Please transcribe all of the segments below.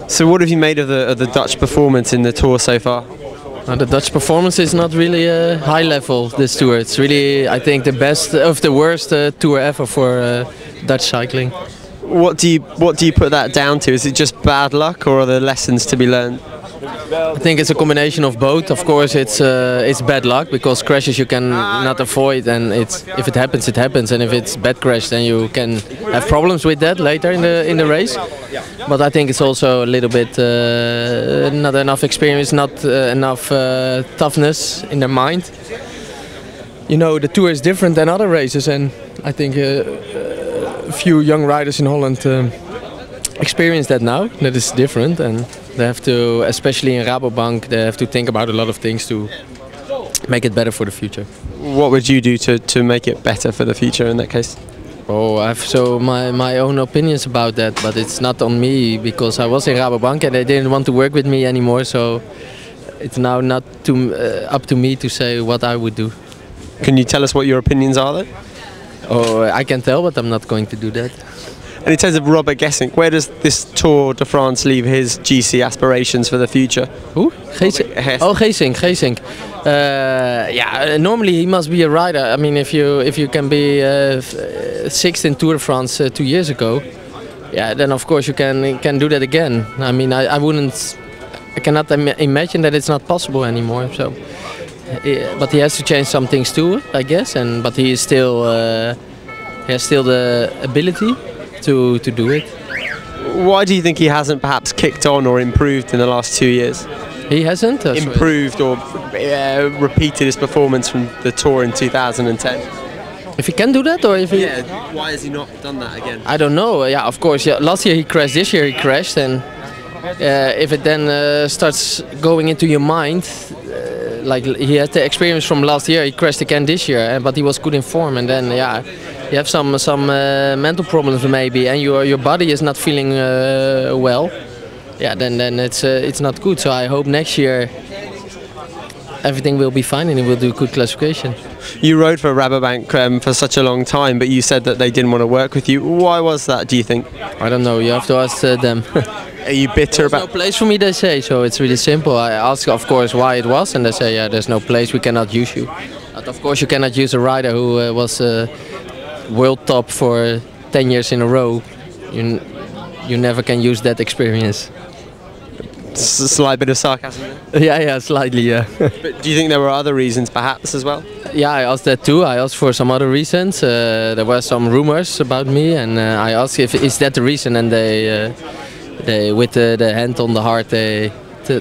So what have you made of the Dutch performance in the Tour so far? The Dutch performance is not really high level this tour. It's really, I think, the best of the worst tour ever for Dutch cycling. What do you put that down to? Is it just bad luck, or are there lessons to be learned? I think it's a combination of both. Of course, it's bad luck because crashes you can not avoid, and if it happens, it happens. And if it's bad crash, then you can have problems with that later in the race. But I think it's also a little bit not enough experience, not enough toughness in their mind. You know, the Tour is different than other races, and I think a few young riders in Holland experience that now. That is different, and they have to, especially in Rabobank, they have to think about a lot of things to make it better for the future. What would you do to make it better for the future in that case? Oh, I have so my own opinions about that, but it's not on me because I was in Rabobank and they didn't want to work with me anymore. So it's now not up to me to say what I would do. Can you tell us what your opinions are then? Oh, I can tell, but I'm not going to do that. And in terms of Robert Gesink, where does this Tour de France leave his GC aspirations for the future? Who? Gesink. Oh, Gesink. Yeah, normally he must be a rider. I mean, if you can be sixth in Tour de France 2 years ago, yeah, then of course you can do that again. I mean, I cannot imagine that it's not possible anymore. So, but he has to change some things too, I guess. But he is still he has still the ability to do it. Why do you think he hasn't perhaps kicked on or improved in the last 2 years? He hasn't? Improved or repeated his performance from the Tour in 2010? If he can do that, or if he... Yeah, why has he not done that again? I don't know. Yeah, of course. Yeah, last year he crashed, this year he crashed, and if it then starts going into your mind, like he had the experience from last year, he crashed again this year, but he was good in form, and then yeah, you have some mental problems maybe, and your body is not feeling well. Yeah, then it's not good. So I hope next year everything will be fine and he will do good classification. You rode for Rabobank for such a long time, but you said that they didn't want to work with you. Why was that, do you think? I don't know. You have to ask them. Are you bitter about? There's no place for me, they say. So it's really simple. I ask, of course, why it was, and they say, yeah, there's no place. We cannot use you. But of course, you cannot use a rider who was world top for 10 years in a row. You never can use that experience. It's a slight bit of sarcasm there. Yeah, slightly, yeah. But do you think there were other reasons perhaps as well? Yeah, I asked that too. I asked for some other reasons. There were some rumors about me, and I asked if is that the reason, and they with the hand on the heart, they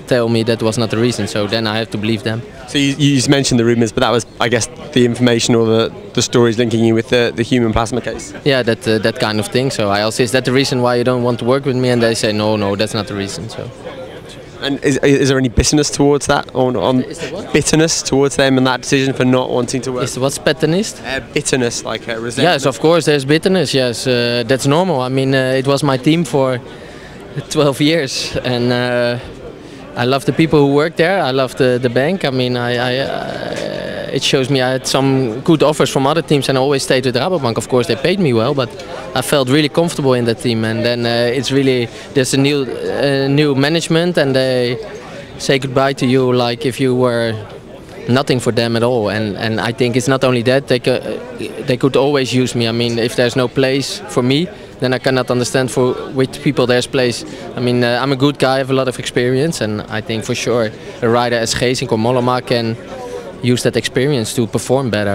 tell me that was not the reason. So then I have to believe them. So you just mentioned the rumors, but that was, I guess, the information or the stories linking you with the human plasma case. Yeah, that kind of thing. So I asked, is that the reason why you don't want to work with me? And they say, no, that's not the reason. So. And is there any bitterness towards that, on bitterness towards them and that decision for not wanting to work? What's bitterness? Bitterness, like resentment. Yes, of course, there's bitterness. Yes, that's normal. I mean, it was my team for 12 years, and I love the people who work there. I love the bank. I mean, it shows me I had some good offers from other teams, and I always stayed with Rabobank. Of course, they paid me well, but I felt really comfortable in that team. And then it's really, there's a new management, and they say goodbye to you like if you were nothing for them at all. And I think it's not only that, they could always use me. I mean, if there's no place for me, then I cannot understand for which people there's place. I mean, I'm a good guy, I have a lot of experience, and I think for sure a rider as Gesink or Mollema can use that experience to perform better.